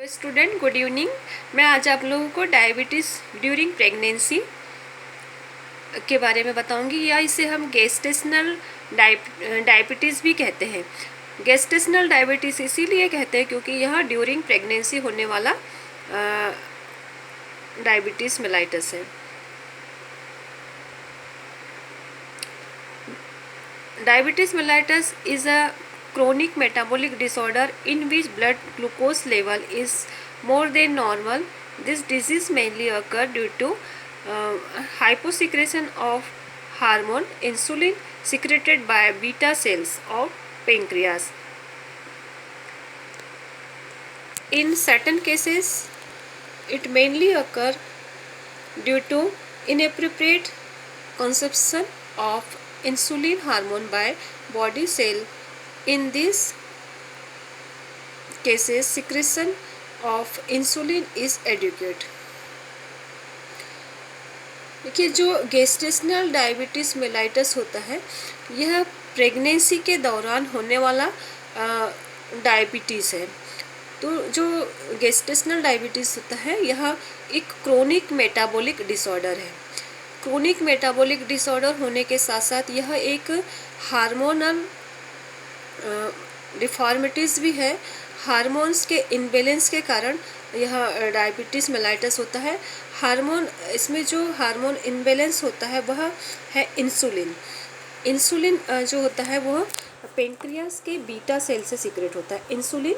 Student good evening. मैं आज आप लोगों को डायबिटीज़ ड्यूरिंग प्रेगनेंसी के बारे में बताऊंगी, या इसे हम गेस्टेशनल डायबिटीज़ भी कहते हैं। गेस्टेशनल डायबिटीज़ इसीलिए कहते हैं क्योंकि यह ड्यूरिंग प्रेगनेंसी होने वाला डायबिटीज़ मेलाइटस है। Diabetes mellitus is a chronic metabolic disorder in which blood glucose level is more than normal. This disease mainly occurs due to hyposecretion of hormone insulin secreted by beta cells of pancreas. In certain cases, it mainly occurs due to inappropriate consumption of insulin hormone by body cell. In these cases, secretion of insulin is adequate. देखिए, जो gestational diabetes mellitus होता है, यह pregnancy के दौरान होने वाला diabetes है। तो जो गेस्टेशनल डायबिटीज़ होता है, यह एक क्रोनिक मेटाबॉलिक डिसऑर्डर है। क्रोनिक मेटाबॉलिक डिसऑर्डर होने के साथ साथ यह एक हार्मोनल डिफॉर्मिटीज़ भी है। हार्मोन्स के इनबैलेंस के कारण यह डायबिटीज़ मेलाइटस होता है। इसमें जो हार्मोन इनबैलेंस होता है वह है इंसुलिन। इंसुलिन जो होता है वह पेंक्रियास के बीटा सेल से सीक्रेट होता है। इंसुलिन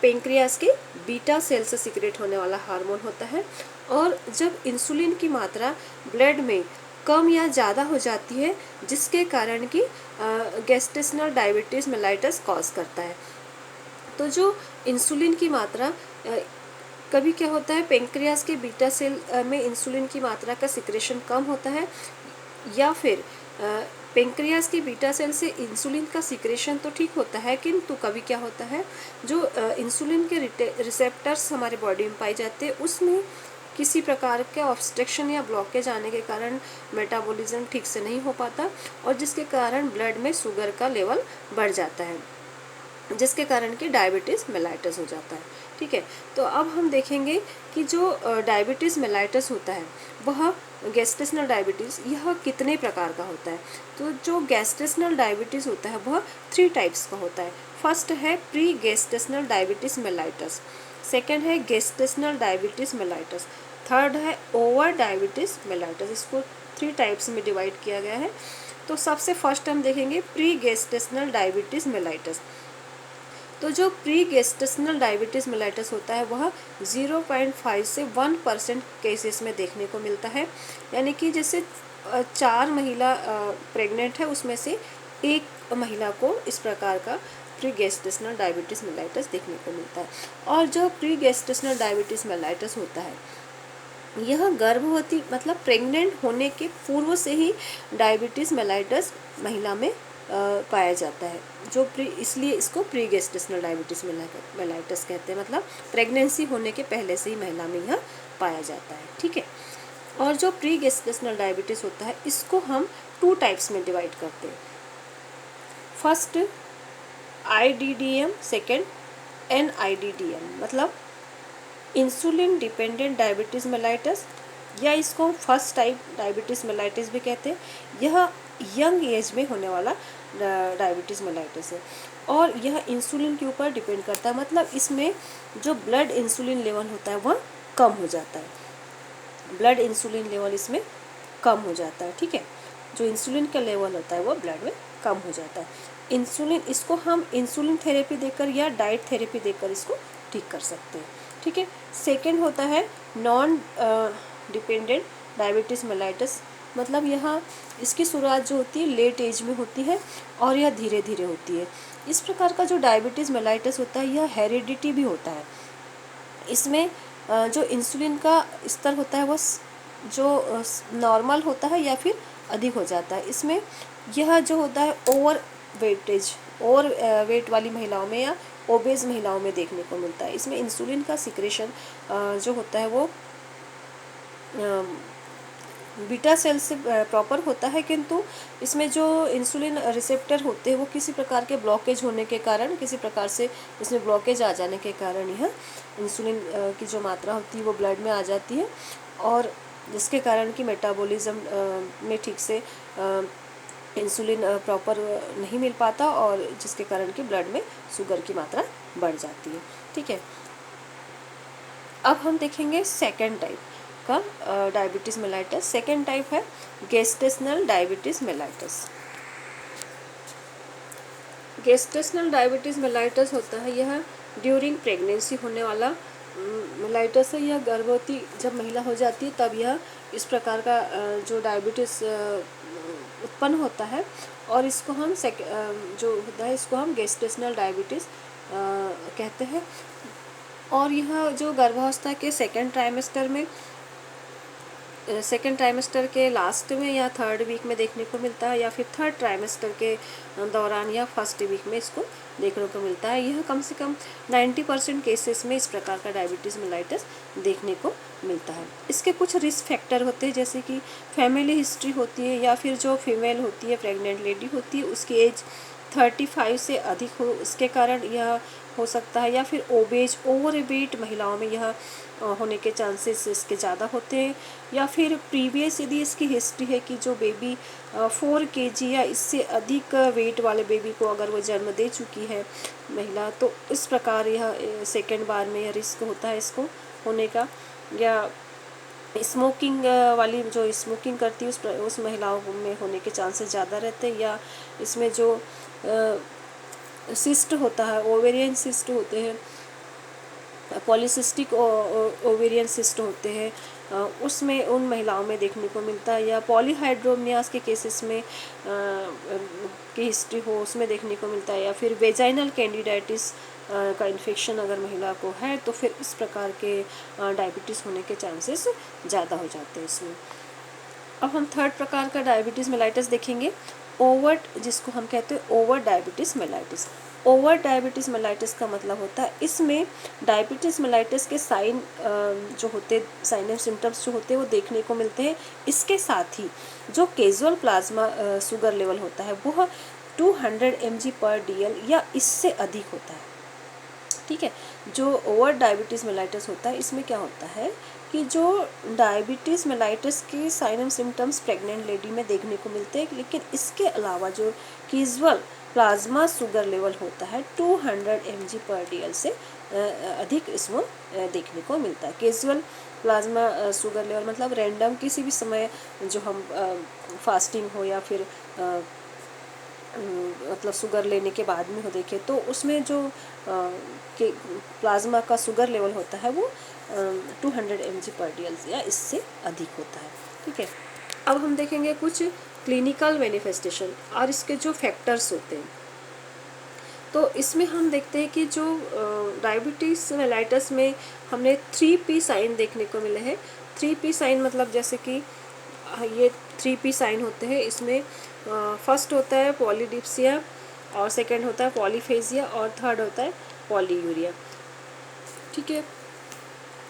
पेंक्रियास के बीटा सेल से सीक्रेट होने वाला हार्मोन होता है, और जब इंसुलिन की मात्रा ब्लड में कम या ज़्यादा हो जाती है, जिसके कारण कि गेस्टेशनल डायबिटीज़ मेलाइटस कॉज करता है। तो जो इंसुलिन की मात्रा कभी क्या होता है, पेंक्रियास के बीटा सेल में इंसुलिन की मात्रा का सिक्रेशन कम होता है, या फिर पेंक्रियास की बीटा सेल से इंसुलिन का सिक्रेशन तो ठीक होता है, किंतु कभी क्या होता है, जो इंसुलिन के रिसेप्टर्स हमारे बॉडी में पाए जाते हैं, उसमें किसी प्रकार के ऑब्स्ट्रक्शन या ब्लॉकेज आने के कारण मेटाबॉलिज्म ठीक से नहीं हो पाता, और जिसके कारण ब्लड में शुगर का लेवल बढ़ जाता है, जिसके कारण कि डायबिटीज़ मेलाइटस हो जाता है। ठीक है, तो अब हम देखेंगे कि जो डायबिटीज़ मेलाइटस होता है, वह गेस्टेशनल डायबिटीज़, यह कितने प्रकार का होता है। तो जो गेस्टेशनल डायबिटीज़ होता है वह 3 टाइप्स का होता है। फर्स्ट है pre gestational diabetes mellitus, second है गेस्टेशनल डायबिटीज़ मेलाइटस, थर्ड है ओवर डायबिटीज़ मेलाइटस। इसको 3 टाइप्स में डिवाइड किया गया है। तो सबसे फर्स्ट हम देखेंगे प्री गेस्टेशनल डायबिटीज़ मेलाइटस। तो जो प्री गेस्टेशनल डायबिटीज़ मेलाइटस होता है वह 0.5 से 1% केसेस में देखने को मिलता है। यानी कि जैसे 4 महिला प्रेग्नेंट है, उसमें से 1 महिला को इस प्रकार का प्री गेस्टेशनल डायबिटीज़ मेलाइटस देखने को मिलता है। और जो प्री गेस्टेशनल डायबिटीज़ मेलाइटस होता है, यह गर्भवती मतलब प्रेग्नेंट होने के पूर्व से ही डायबिटीज़ मेलाइटस महिला में पाया जाता है, इसलिए इसको प्री गेस्टेशनल डायबिटीज़ मेलाइटस कहते हैं। मतलब प्रेगनेंसी होने के पहले से ही महिला में यह पाया जाता है। ठीक है, और जो प्री गेस्टेशनल डायबिटीज़ होता है, इसको हम 2 टाइप्स में डिवाइड करते हैं। फर्स्ट IDDM, सेकेंड NIDDM, मतलब इंसुलिन डिपेंडेंट डायबिटीज़ मेलाइटस, या इसको फर्स्ट टाइप डायबिटीज़ मेलाइटिस भी कहते हैं। यह यंग एज में होने वाला डायबिटीज़ मेलाइटिस है, और यह इंसुलिन के ऊपर डिपेंड करता है। मतलब इसमें जो ब्लड इंसुलिन लेवल होता है वह कम हो जाता है। ब्लड इंसुलिन लेवल इसमें कम हो जाता है। ठीक है, जो इंसुलिन का लेवल होता है वह ब्लड में कम हो जाता है। इसको हम इंसुलिन थेरेपी देकर या डाइट थेरेपी देकर इसको ठीक कर सकते हैं। ठीक है, सेकेंड होता है नॉन डिपेंडेंट डायबिटीज़ मेलाइटस। मतलब यहाँ इसकी शुरुआत जो होती है लेट एज में होती है, और यह धीरे धीरे होती है। इस प्रकार का जो डायबिटीज़ मेलाइटस होता है, यह हेरिडिटी भी होता है। इसमें जो इंसुलिन का स्तर होता है वह जो नॉर्मल होता है या फिर अधिक हो जाता है। इसमें यह जो होता है ओवर वेट वाली महिलाओं में या ओबेज महिलाओं में देखने को मिलता है। इसमें इंसुलिन का सिक्रेशन जो होता है वो बीटा सेल से प्रॉपर होता है, किंतु इसमें जो इंसुलिन रिसेप्टर होते हैं वो किसी प्रकार के ब्लॉकेज होने के कारण, किसी प्रकार से इसमें ब्लॉकेज आ जाने के कारण यह इंसुलिन की जो मात्रा होती है वो ब्लड में आ जाती है, और जिसके कारण कि मेटाबॉलिज्म में ठीक से इंसुलिन प्रॉपर नहीं मिल पाता, और जिसके कारण कि ब्लड में शुगर की मात्रा बढ़ जाती है। ठीक है, अब हम देखेंगे सेकेंड टाइप का डायबिटीज़ मेलाइटस। सेकेंड टाइप है gestational diabetes mellitus. Gestational diabetes mellitus होता है, यह ड्यूरिंग प्रेगनेंसी होने वाला मेलाइटस है। यह गर्भवती जब महिला हो जाती है तब यह इस प्रकार का जो डायबिटीज़ उत्पन्न होता है, और इसको हम जो होता है इसको हम गेस्टेशनल डायबिटीज़ कहते हैं। और यह जो गर्भावस्था के सेकेंड ट्राइमेस्टर के लास्ट में या थर्ड वीक में देखने को मिलता है, या फिर थर्ड ट्राइमेस्टर के दौरान या फर्स्ट वीक में इसको देखने को मिलता है। यह कम से कम 90% केसेस में इस प्रकार का डायबिटीज़ मेलाइटस देखने को मिलता है। इसके कुछ रिस्क फैक्टर होते हैं, जैसे कि फैमिली हिस्ट्री होती है, या फिर जो फीमेल होती है, प्रेग्नेंट लेडी होती है, उसकी एज 35 से अधिक हो, इसके कारण यह हो सकता है, या फिर ओवरवेट महिलाओं में यह होने के चांसेस इसके ज़्यादा होते हैं, या फिर प्रीवियस यदि इसकी हिस्ट्री है कि जो बेबी 4 kg या इससे अधिक वेट वाले बेबी को अगर वो जन्म दे चुकी है महिला, तो इस प्रकार यह सेकेंड बार में यह रिस्क होता है इसको होने का। या स्मोकिंग वाली जो स्मोकिंग करती है उस महिलाओं में होने के चांसेस ज़्यादा रहते हैं, या इसमें जो सिस्ट होता है, ओवेरियन सिस्ट होते हैं, पॉलीसिस्टिक ओवेरियन सिस्ट होते हैं, उसमें उन महिलाओं में देखने को मिलता है, या पॉलीहाइड्रोमियास के केसेस में की हिस्ट्री हो उसमें देखने को मिलता है, या फिर वेजाइनल कैंडिडाइटिस का इन्फेक्शन अगर महिला को है तो फिर इस प्रकार के डायबिटीज़ होने के चांसेस ज़्यादा हो जाते हैं इसमें। अब हम थर्ड प्रकार का डायबिटीज़ मेलाइटस देखेंगे, ओवर, जिसको हम कहते हैं over diabetes mellitus. Over diabetes mellitus का मतलब होता है इसमें डायबिटीज़ मेलाइटिस के साइन जो होते साइन एंड सिम्टम्स जो होते हैं वो देखने को मिलते हैं। इसके साथ ही जो कैजुअल प्लाज्मा शुगर लेवल होता है वह 200 mg/dl या इससे अधिक होता है। ठीक है, जो ओवर डायबिटीज़ मेलाइटस होता है इसमें क्या होता है कि जो डायबिटीज़ मेलाइटस के sign and symptoms pregnant lady में देखने को मिलते हैं, लेकिन इसके अलावा जो कैजुअल प्लाज्मा शुगर लेवल होता है 200 mg/dl से अधिक इसमें देखने को मिलता है। कैजुअल प्लाज्मा शुगर लेवल मतलब रैंडम किसी भी समय जो हम फास्टिंग हो या फिर मतलब शुगर लेने के बाद में हो देखें तो उसमें जो के प्लाज्मा का शुगर लेवल होता है वो 200 mg/dl या इससे अधिक होता है। ठीक है, अब हम देखेंगे कुछ क्लिनिकल मैनिफेस्टेशन और इसके जो फैक्टर्स होते हैं। तो इसमें हम देखते हैं कि जो डायबिटीज़ मेलाइटस में हमने 3P साइन देखने को मिले हैं। 3P साइन मतलब जैसे कि ये 3P साइन होते हैं। इसमें फर्स्ट होता है पॉलीडिप्सिया, और सेकंड होता है पॉलीफेजिया, और थर्ड होता है पॉलीयूरिया। ठीक है,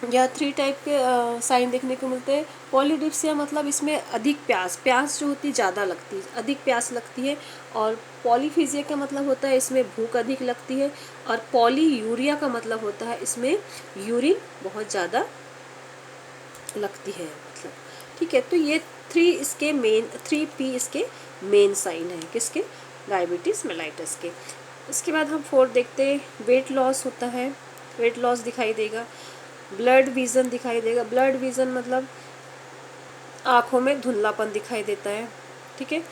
या 3 टाइप के साइन देखने को मिलते हैं। पॉलीडिप्सिया मतलब इसमें अधिक प्यास जो होती है ज़्यादा लगती है, अधिक प्यास लगती है। और पॉलीफेजिया का मतलब होता है इसमें भूख अधिक लगती है। और पॉलीयूरिया का मतलब होता है इसमें यूरिन बहुत ज़्यादा लगती है मतलब। ठीक है, तो ये 3P इसके मेन साइन है किसके, डायबिटीज़ मेलाइटस के। इसके बाद हम 4 देखते हैं, वेट लॉस होता है, वेट लॉस दिखाई देगा। ब्लड विज़न दिखाई देगा, ब्लड विज़न मतलब आँखों में धुंधलापन दिखाई देता है। ठीक है,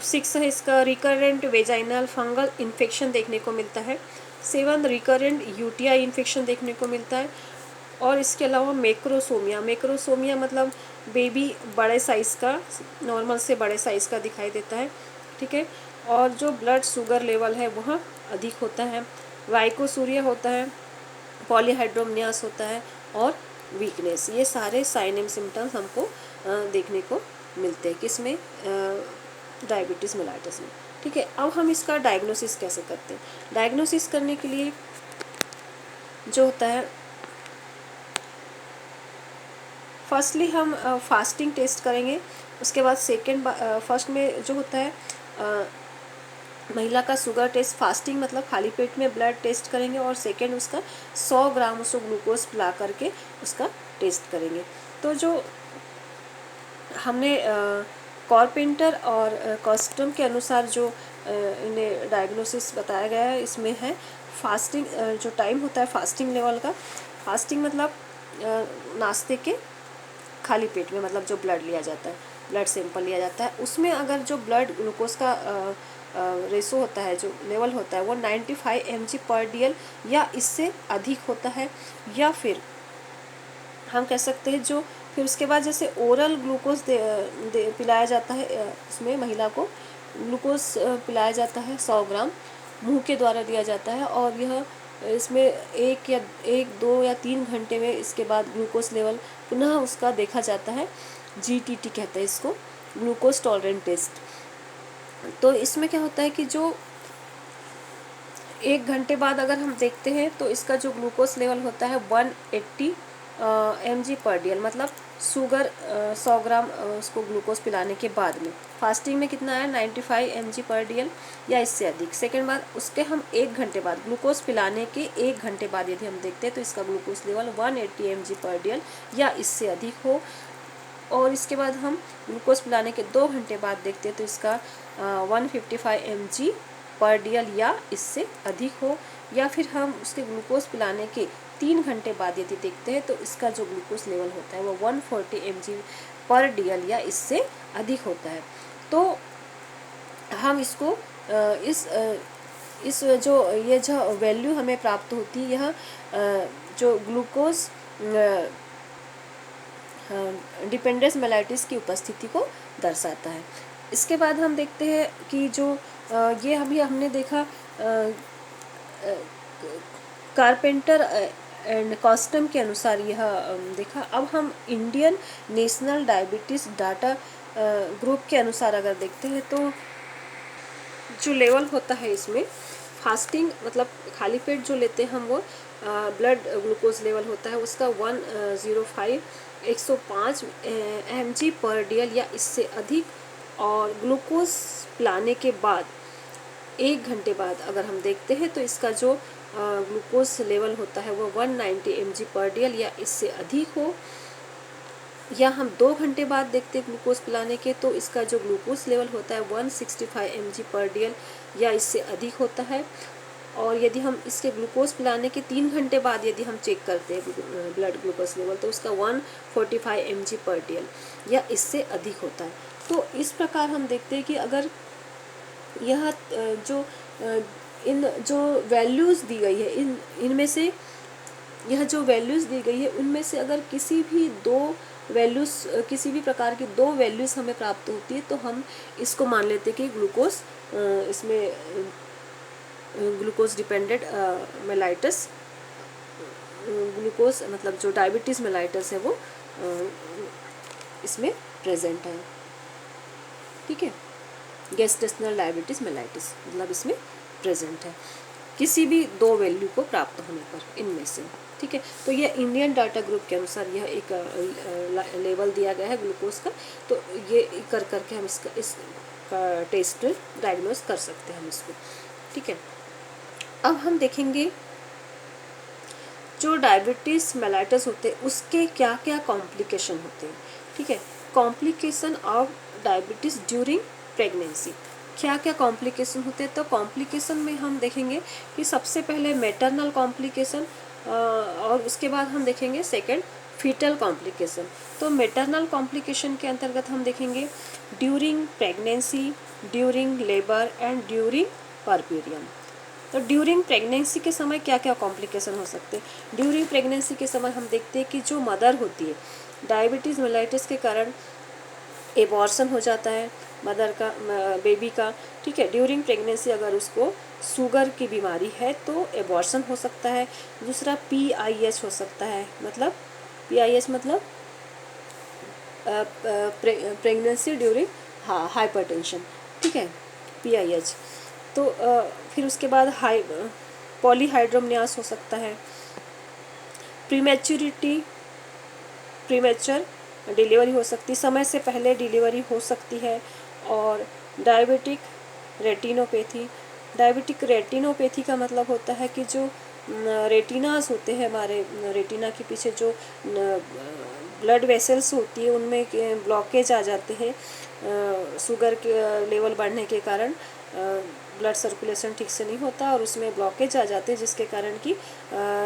6 है इसका रिकरेंट वेजाइनल फंगल इन्फेक्शन देखने को मिलता है। 7 रिकरेंट यूटीआई इन्फेक्शन देखने को मिलता है। और इसके अलावा मैक्रोसोमिया मतलब बेबी बड़े साइज़ का, नॉर्मल से बड़े साइज़ का दिखाई देता है। ठीक है, और जो ब्लड शुगर लेवल है वह अधिक होता है। वाइकोसूरिया होता है, पॉलीहाइड्रोमनियास होता है, और वीकनेस। ये सारे साइन एंड सिम्टम्स हमको देखने को मिलते हैं किसमें, डायबिटीज़ मेलाइटस में। ठीक है, अब हम इसका डायग्नोसिस कैसे करते हैं। डायग्नोसिस करने के लिए जो होता है फर्स्टली हम फास्टिंग टेस्ट करेंगे, उसके बाद सेकेंड फर्स्ट में जो होता है महिला का शुगर टेस्ट, फास्टिंग मतलब खाली पेट में ब्लड टेस्ट करेंगे, और सेकेंड उसका 100 ग्राम उसको ग्लूकोज पिला करके उसका टेस्ट करेंगे। तो जो हमने कॉर्पेंटर और कॉस्टम के अनुसार जो इन्हें डायग्नोसिस बताया गया है, इसमें है फास्टिंग जो टाइम होता है फास्टिंग लेवल का। फास्टिंग मतलब नाश्ते के खाली पेट में, मतलब जो ब्लड लिया जाता है, ब्लड सैंपल लिया जाता है, उसमें अगर जो ब्लड ग्लूकोज का रेशो होता है, जो लेवल होता है, वो 95 mg/dl या इससे अधिक होता है, या फिर हम कह सकते हैं जो फिर उसके बाद जैसे ओरल ग्लूकोज पिलाया जाता है, इसमें महिला को ग्लूकोज पिलाया जाता है 100 ग्राम, मुंह के द्वारा दिया जाता है, और यह इसमें एक 2 या 3 घंटे में इसके बाद ग्लूकोज लेवल पुनः उसका देखा जाता है। GTT कहते हैं इसको, ग्लूकोज टॉलरेंस टेस्ट। तो इसमें क्या होता है कि जो 1 घंटे बाद अगर हम देखते हैं तो इसका जो ग्लूकोज लेवल होता है 180 mg/dl, मतलब शुगर 100 ग्राम उसको ग्लूकोज पिलाने के बाद में। फास्टिंग में कितना है 95 mg/dl या इससे अधिक। सेकेंड बार उसके हम 1 घंटे बाद, ग्लूकोज पिलाने के 1 घंटे बाद यदि हम देखते हैं तो इसका ग्लूकोज लेवल 180 mg/dl या इससे अधिक हो, और इसके बाद हम ग्लूकोज पिलाने के 2 घंटे बाद देखते हैं तो इसका 155 mg/dl या इससे अधिक हो, या फिर हम उसके ग्लूकोज पिलाने के 3 घंटे बाद यदि देखते हैं तो इसका जो ग्लूकोज लेवल होता है वो 140 mg/dl या इससे अधिक होता है। तो हम इसको इस जो वैल्यू हमें प्राप्त होती है, यह जो ग्लूकोज डिपेंडेंस मेलाइटिस की उपस्थिति को दर्शाता है। इसके बाद हम देखते हैं कि जो ये अभी हमने देखा कारपेंटर एंड कॉस्टम के अनुसार यह देखा। अब हम Indian national diabetes data group के अनुसार अगर देखते हैं तो जो लेवल होता है इसमें फास्टिंग मतलब खाली पेट जो लेते हैं हम, वो ब्लड ग्लूकोज लेवल होता है उसका 105 mg/dl या इससे अधिक, और ग्लूकोज पिलाने के बाद 1 घंटे बाद अगर हम देखते हैं तो इसका जो ग्लूकोज लेवल होता है वो 190 mg/dl या इससे अधिक हो, या हम 2 घंटे बाद देखते हैं ग्लूकोज पिलाने के तो इसका जो ग्लूकोज लेवल होता है 165 mg/dl या इससे अधिक होता है। और यदि हम इसके ग्लूकोज पिलाने के 3 घंटे बाद यदि हम चेक करते हैं ब्लड ग्लूकोज लेवल तो उसका 145 mg/dl या इससे अधिक होता है। तो इस प्रकार हम देखते हैं कि अगर यह इन जो वैल्यूज़ दी गई है, इनमें से यह जो वैल्यूज़ दी गई है उनमें से अगर किसी भी प्रकार की 2 वैल्यूज़ हमें प्राप्त होती है तो हम इसको मान लेते हैं कि इसमें ग्लूकोज डिपेंडेंट मेलाइटस, ग्लूकोज मतलब जो डायबिटीज़ मेलाइटस है वो इसमें प्रेजेंट है। ठीक है, गेस्टेशनल डायबिटीज़ मेलाइटिस मतलब इसमें प्रेजेंट है किसी भी 2 वैल्यू को प्राप्त होने पर इनमें से। ठीक है, तो यह इंडियन डाटा ग्रुप के अनुसार यह एक लेवल दिया गया है ग्लूकोज का, तो ये कर करके हम इसका टेस्ट डायग्नोस कर सकते हैं हम इसको। ठीक है, अब हम देखेंगे जो डायबिटीज़ मेलाइटस होते हैं उसके क्या क्या कॉम्प्लिकेशन होते हैं। ठीक है, complication of diabetes during pregnancy, क्या क्या कॉम्प्लिकेशन होते हैं। तो कॉम्प्लिकेशन में हम देखेंगे कि सबसे पहले मैटरनल कॉम्प्लिकेशन, और उसके बाद हम देखेंगे सेकंड फीटल कॉम्प्लिकेशन। तो मैटरनल कॉम्प्लिकेशन के अंतर्गत हम देखेंगे during pregnancy, during labour and during puerperium. तो ड्यूरिंग प्रेगनेंसी के समय क्या क्या कॉम्प्लिकेशन हो सकते हैं। ड्यूरिंग प्रेगनेंसी के समय हम देखते हैं कि जो मदर होती है डायबिटीज़ मेलाइटिस के कारण एबॉर्शन हो जाता है मदर का, बेबी का। ठीक है, ड्यूरिंग प्रेगनेंसी अगर उसको शुगर की बीमारी है तो एबॉर्शन हो सकता है। दूसरा PIH हो सकता है, मतलब PIH मतलब प्रेगनेंसी ड्यूरिंग हाइपरटेंशन। ठीक है, PIH। तो फिर उसके बाद पॉलीहाइड्रोमनियास हो सकता है। प्रीमेच्योर डिलीवरी हो सकती, समय से पहले डिलीवरी हो सकती है। और डायबिटिक रेटिनोपैथी, डायबिटिक रेटिनोपैथी का मतलब होता है कि जो रेटिनास होते हैं हमारे रेटिना के पीछे जो ब्लड वेसल्स होती है उनमें ब्लॉकेज आ जाते हैं शुगर के लेवल बढ़ने के कारण। ब्लड सर्कुलेशन ठीक से नहीं होता और उसमें ब्लॉकेज आ जाते हैं जिसके कारण कि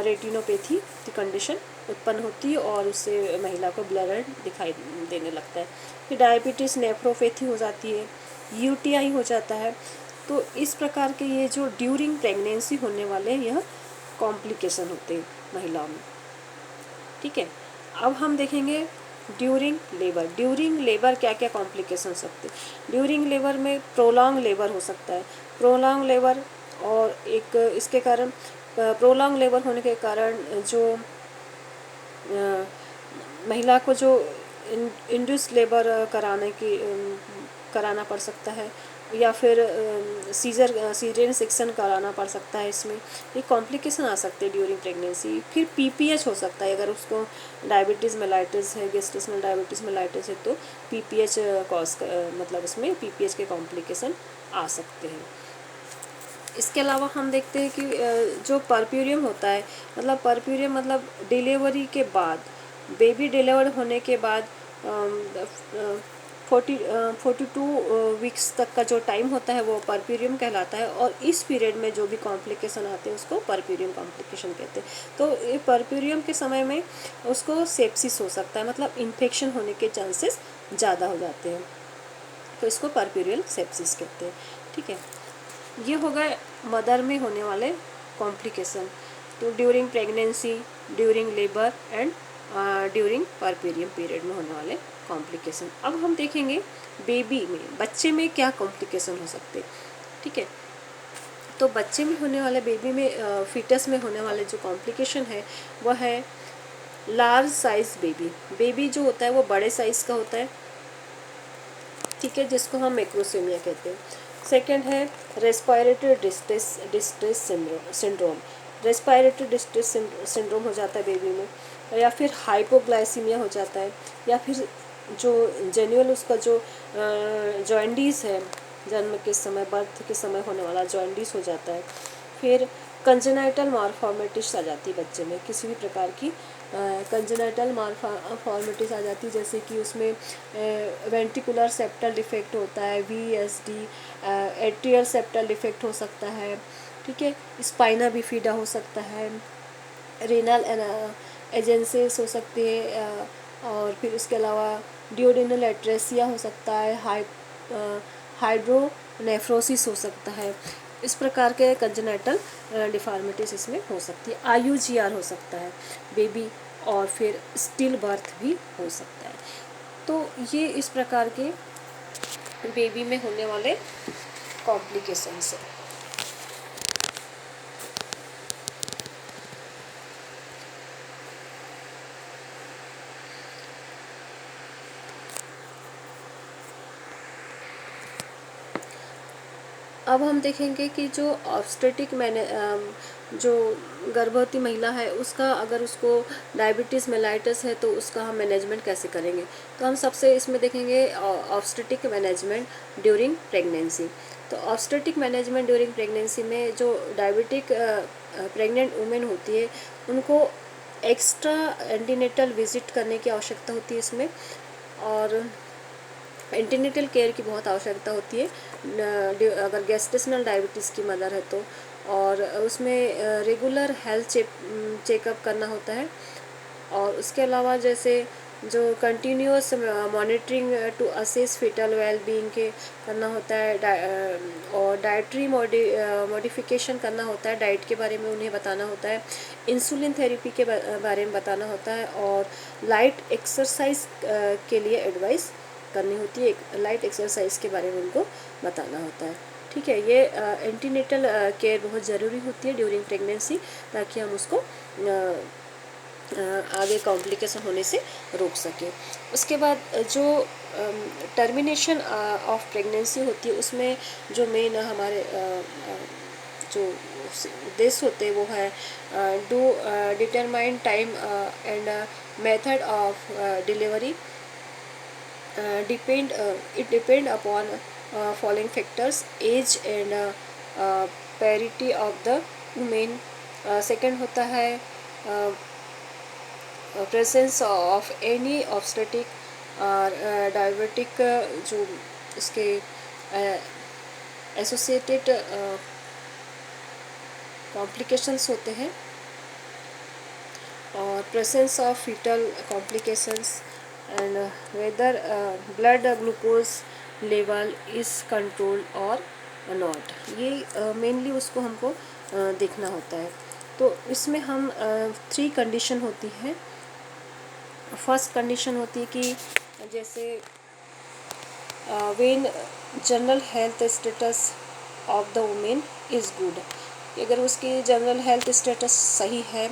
रेटिनोपैथी की कंडीशन उत्पन्न होती है और उससे महिला को ब्लड दिखाई देने लगता है। फिर डायबिटीज़ नेफ्रोपैथी हो जाती है, यूटीआई हो जाता है। तो इस प्रकार के ये जो ड्यूरिंग प्रेगनेंसी होने वाले यह कॉम्प्लिकेशन होते हैं महिलाओं में। ठीक है, अब हम देखेंगे ड्यूरिंग लेबर। ड्यूरिंग लेबर क्या क्या कॉम्प्लिकेशन हो सकते हैं। ड्यूरिंग लेबर में प्रोलॉन्ग लेबर हो सकता है, प्रोलॉन्ग लेबर। और एक इसके कारण प्रोलॉन्ग लेबर होने के कारण जो महिला को जो इंड्यूस लेबर कराना पड़ सकता है या फिर सीजरियन सेक्शन कराना पड़ सकता है। इसमें ये कॉम्प्लिकेशन आ सकते हैं ड्यूरिंग प्रेगनेंसी। फिर पीपीएच हो सकता है, अगर उसको डायबिटीज़ मेलाइटिस है, गेस्टेशनल डायबिटीज़ मेलाइटिस है तो पीपीएच मतलब इसमें पीपीएच के कॉम्प्लिकेशन आ सकते हैं। इसके अलावा हम देखते हैं कि जो परप्यूरियम होता है, मतलब परप्यूरियम मतलब डिलीवरी के बाद, बेबी डिलीवर होने के बाद 42 वीक्स तक का जो टाइम होता है वो परप्यूरियम कहलाता है। और इस पीरियड में जो भी कॉम्प्लिकेशन आते हैं उसको परप्यूरियम कॉम्प्लिकेशन कहते हैं। तो ये परप्यूरियम के समय में उसको सेप्सिस हो सकता है, मतलब इन्फेक्शन होने के चांसेस ज़्यादा हो जाते हैं, तो इसको परप्यूरियल सेप्सिस कहते हैं। ठीक है, ये हो गए मदर में होने वाले कॉम्प्लिकेशन। तो during pregnancy, during labour and during puerperium period में होने वाले कॉम्प्लिकेशन। अब हम देखेंगे बेबी में, बच्चे में क्या कॉम्प्लिकेशन हो सकते हैं। ठीक है, तो बच्चे में होने वाले, बेबी में फीटस में होने वाले जो कॉम्प्लिकेशन है वह है लार्ज साइज बेबी। बेबी जो होता है वो बड़े साइज़ का होता है, ठीक है, जिसको हम मैक्रोसेमिया कहते हैं। सेकंड है respiratory distress syndrome. Respiratory distress syndrome हो जाता है बेबी में, या फिर हाइपोग्लाइसीमिया हो जाता है, या फिर जो जेन्युअल उसका जो जॉइंडिस है, जन्म के समय, बर्थ के समय होने वाला जॉइंडिस हो जाता है। फिर कंजेनाइटल मालफॉर्मेटिस आ जाती है बच्चे में, किसी भी प्रकार की कंजेनाइटल मालफॉर्मेटिस आ जाती है, जैसे कि उसमें वेंट्रिकुलर सेप्टल डिफेक्ट होता है, VSD, एट्रियल सेप्टल डिफेक्ट हो सकता है। ठीक है, स्पाइना बिफिडा हो सकता है, रेनल एजेंसीज हो सकती है, और फिर उसके अलावा डियोडिनल एट्रेसिया हो सकता है, हाइड्रोनेफ्रोसिस हो सकता है। इस प्रकार के कंजेनाइटल डिफॉर्मिटीज इसमें हो सकती है। IUGR हो सकता है बेबी, और फिर स्टिल बर्थ भी हो सकता है। तो ये इस प्रकार के बेबी में होने वाले कॉम्प्लिकेशंस है। अब हम देखेंगे कि जो ऑब्स्टेटिक जो गर्भवती महिला है उसका, अगर उसको डायबिटीज़ मेलाइटिस है तो उसका हम मैनेजमेंट कैसे करेंगे। तो हम सबसे इसमें देखेंगे ऑब्स्टेटिक मैनेजमेंट ड्यूरिंग प्रेगनेंसी। तो ऑब्स्टेटिक मैनेजमेंट ड्यूरिंग प्रेगनेंसी में जो डायबिटिक प्रेग्नेंट वुमेन होती है उनको एक्स्ट्रा एंटीनेटल विजिट करने की आवश्यकता होती है इसमें, और एंटीनेटल केयर की बहुत आवश्यकता होती है अगर गेस्टेशनल डायबिटीज़ की मदर है तो। और उसमें रेगुलर हेल्थ चेकअप करना होता है। और उसके अलावा जैसे जो continuous monitoring to assess fetal well being के करना होता है, और डाइटरी मॉडिफिकेशन करना होता है, डाइट के बारे में उन्हें बताना होता है, इंसुलिन थेरेपी के बारे में बताना होता है, और लाइट एक्सरसाइज के लिए एडवाइस करनी होती है, लाइट एक्सरसाइज के बारे में उनको बताना होता है। ठीक है, ये एंटीनेटल केयर बहुत ज़रूरी होती है ड्यूरिंग प्रेगनेंसी, ताकि हम उसको आगे कॉम्प्लिकेशन होने से रोक सकें। उसके बाद जो टर्मिनेशन ऑफ प्रेगनेंसी होती है उसमें जो मेन हमारे जो उद्देश्य होते हैं वो है do determine time and method of delivery depend upon following factors: age and parity of the women. Second होता है presence of any obstetric diabetic, जो इसके एसोसिएटेड कॉम्प्लिकेशंस होते हैं, और presence of fetal complications, and whether blood glucose level is control और not. ये mainly उसको हमको देखना होता है। तो इसमें हम 3 कंडीशन होती हैं। फर्स्ट कंडीशन होती है कि जैसे when general health status of the women is good, अगर उसकी जनरल हेल्थ स्टेटस सही है।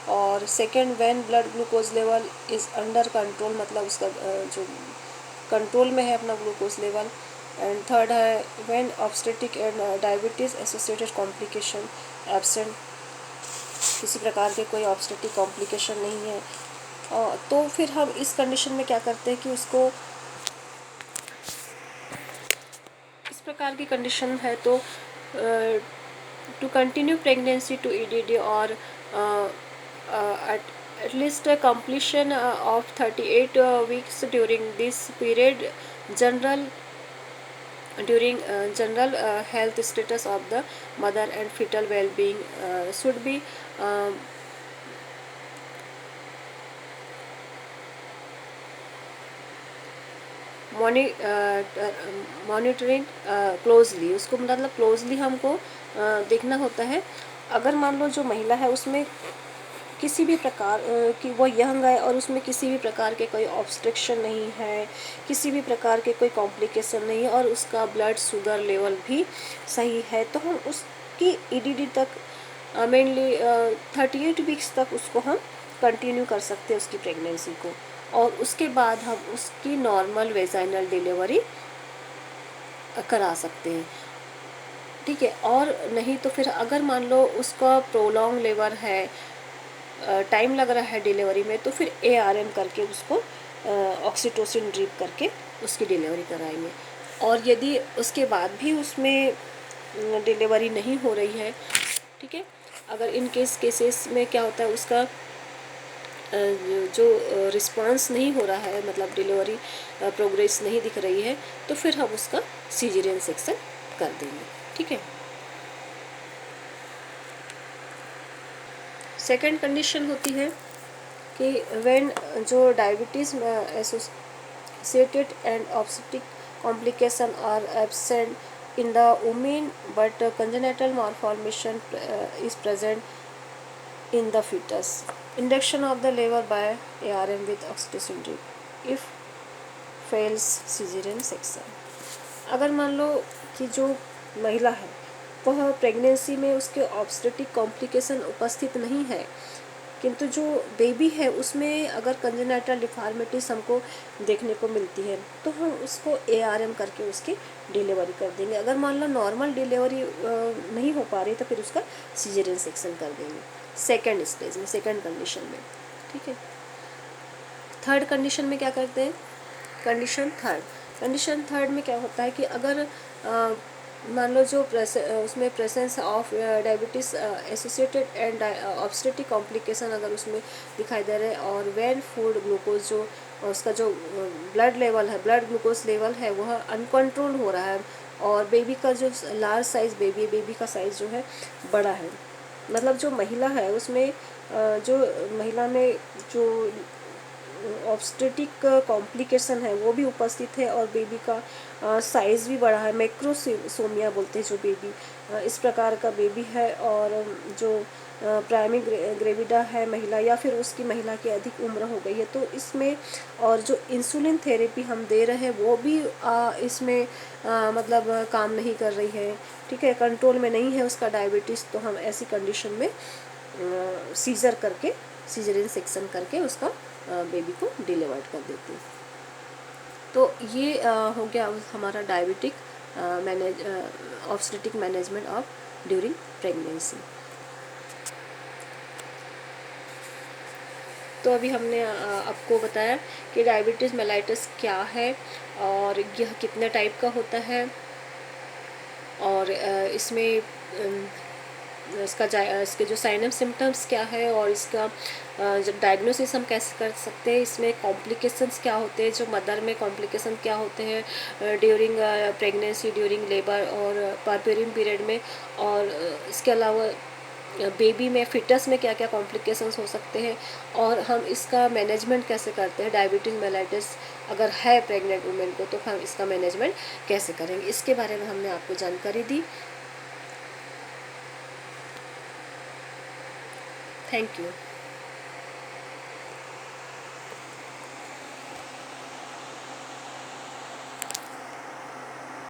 और second, when blood glucose level is under control, मतलब उसका जो कंट्रोल में है अपना ग्लूकोज लेवल। एंड थर्ड है when obstetric and diabetes associated complication absent, किसी प्रकार के कोई ऑब्स्टेटिक कॉम्प्लिकेशन नहीं है। तो फिर हम इस कंडीशन में क्या करते हैं कि उसको, इस प्रकार की कंडीशन है तो to continue pregnancy to EDD और at least a completion of 38 weeks during this period, during general health status of the mother and fetal well-being should be monitoring closely, उसको मतलब क्लोजली हमको देखना होता है। अगर मान लो जो महिला है उसमें किसी भी प्रकार की, वो यंग है और उसमें किसी भी प्रकार के कोई ऑब्स्ट्रक्शन नहीं है, किसी भी प्रकार के कोई कॉम्प्लिकेशन नहीं है, और उसका ब्लड शुगर लेवल भी सही है, तो हम उसकी ईडीडी तक मेनली 38 वीक्स तक उसको हम कंटिन्यू कर सकते हैं उसकी प्रेगनेंसी को, और उसके बाद हम उसकी नॉर्मल वेजाइनल डिलीवरी करा सकते हैं। ठीक है। और नहीं तो फिर अगर मान लो उसका प्रोलॉन्ग लेबर है, टाइम लग रहा है डिलीवरी में, तो फिर ARM करके उसको ऑक्सीटोसिन ड्रिप करके उसकी डिलीवरी कराएंगे। और यदि उसके बाद भी उसमें डिलीवरी नहीं हो रही है, ठीक है, अगर इन केसेस में क्या होता है, उसका जो रिस्पांस नहीं हो रहा है, मतलब डिलीवरी प्रोग्रेस नहीं दिख रही है, तो फिर हम उसका सीजरियन सेक्शन कर देंगे। ठीक है। सेकंड कंडीशन होती है कि व्हेन जो diabetes associated and obstetric complication are absent in the women but congenital malformation is present in the fetus. Induction of the labor by ARM with oxytocin drip if fails cesarean section. अगर मान लो कि जो महिला है वह pregnancy में उसके obstetric complication उपस्थित नहीं है, किंतु जो बेबी है उसमें अगर कंजेनिटल डिफॉर्मिटीज हमको देखने को मिलती है, तो हम उसको ARM करके उसकी डिलीवरी कर देंगे। अगर मान लो नॉर्मल डिलीवरी नहीं हो पा रही तो फिर उसका सीजरियन सेक्शन कर देंगे सेकेंड स्टेज में, सेकेंड कंडीशन में। ठीक है। थर्ड कंडीशन में क्या करते हैं, कंडीशन थर्ड में क्या होता है कि अगर मान लो जो उसमें presence of diabetes associated and obstetric complication अगर उसमें दिखाई दे रहे हैं, और व्हेन फूड ग्लूकोज जो उसका जो ब्लड लेवल है, ब्लड ग्लूकोज लेवल है, वह अनकंट्रोल हो रहा है, और बेबी का जो लार्ज साइज़ बेबी का साइज़ जो है बड़ा है, मतलब जो महिला है उसमें जो महिला में जो ऑब्स्टेटिक कॉम्प्लिकेशन है वो भी उपस्थित है, और बेबी का साइज़ भी बड़ा है, मैक्रोसोमिया बोलते हैं जो बेबी, इस प्रकार का बेबी है, और जो प्राइमरी ग्रेविडा है महिला, या फिर उसकी महिला की अधिक उम्र हो गई है, तो इसमें और जो इंसुलिन थेरेपी हम दे रहे हैं वो भी इसमें मतलब काम नहीं कर रही है। ठीक है, कंट्रोल में नहीं है उसका डायबिटीज़, तो हम ऐसी कंडीशन में सीजर करके, सीजरियन सेक्शन करके उसका बेबी को डिलीवर कर देते हैं। तो ये हो गया हमारा diabetic obstetric management of during pregnancy. तो अभी हमने आपको बताया कि डायबिटीज़ मेलाइटस क्या है और यह कितने टाइप का होता है, और इसमें इसके जो साइन एंड सिम्टम्स क्या है, और इसका जब डायग्नोसिस हम कैसे कर सकते हैं, इसमें कॉम्प्लिकेशंस क्या होते हैं, जो मदर में कॉम्प्लिकेशन क्या होते हैं ड्यूरिंग प्रेगनेंसी, ड्यूरिंग लेबर और पर्पेरियम पीरियड में, और इसके अलावा बेबी में, फिटस में क्या क्या कॉम्प्लिकेशंस हो सकते हैं, और हम इसका मैनेजमेंट कैसे करते हैं। डायबिटीज़ मेलाइटिस अगर है प्रेग्नेंट वुमेन को तो हम इसका मैनेजमेंट कैसे करेंगे, इसके बारे में हमने आपको जानकारी दी। Thank you.